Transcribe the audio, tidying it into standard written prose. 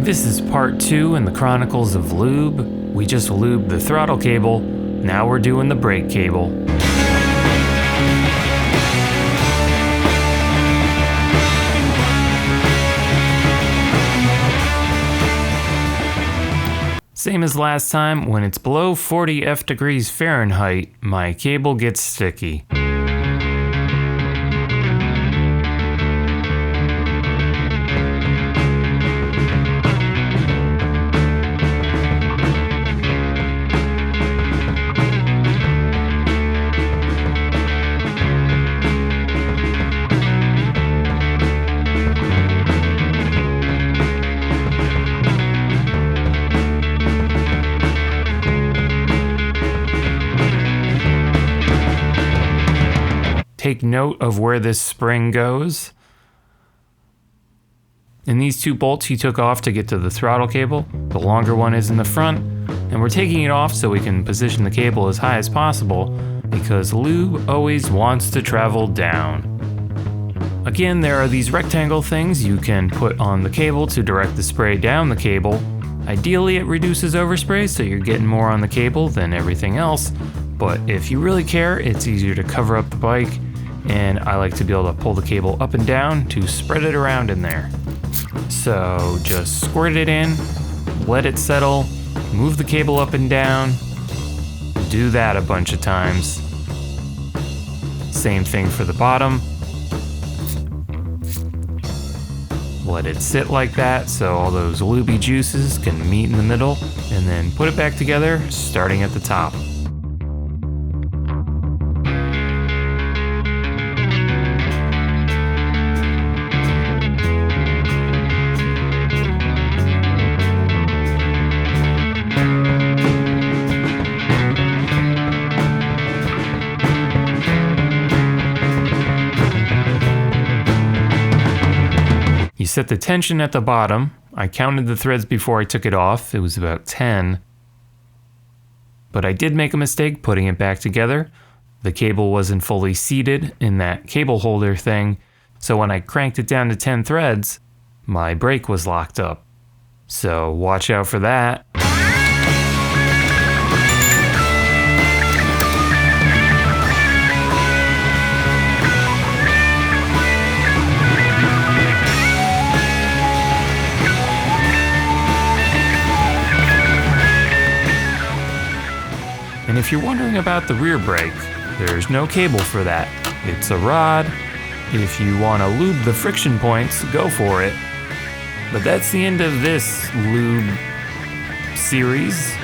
This is part 2 in the Chronicles of Lube. We just lubed the throttle cable, now we're doing the brake cable. Same as last time, when it's below 40 degrees Fahrenheit, my cable gets sticky. Take note of where this spring goes. And these 2 bolts he took off to get to the throttle cable. The longer one is in the front, and we're taking it off so we can position the cable as high as possible because Lube always wants to travel down. Again, there are these rectangle things you can put on the cable to direct the spray down the cable. Ideally, it reduces overspray so you're getting more on the cable than everything else, but if you really care, it's easier to cover up the bike, and I like to be able to pull the cable up and down to spread it around in there. So just squirt it in, let it settle, move the cable up and down, do that a bunch of times. Same thing for the bottom. Let it sit like that so all those lubey juices can meet in the middle, and then put it back together, starting at the top. Set the tension at the bottom. I counted the threads before I took it off. It was about 10. But I did make a mistake putting it back together. The cable wasn't fully seated in that cable holder thing, so when I cranked it down to 10 threads, my brake was locked up. So watch out for that. And if you're wondering about the rear brake, there's no cable for that. It's a rod. If you want to lube the friction points, go for it. But that's the end of this lube series.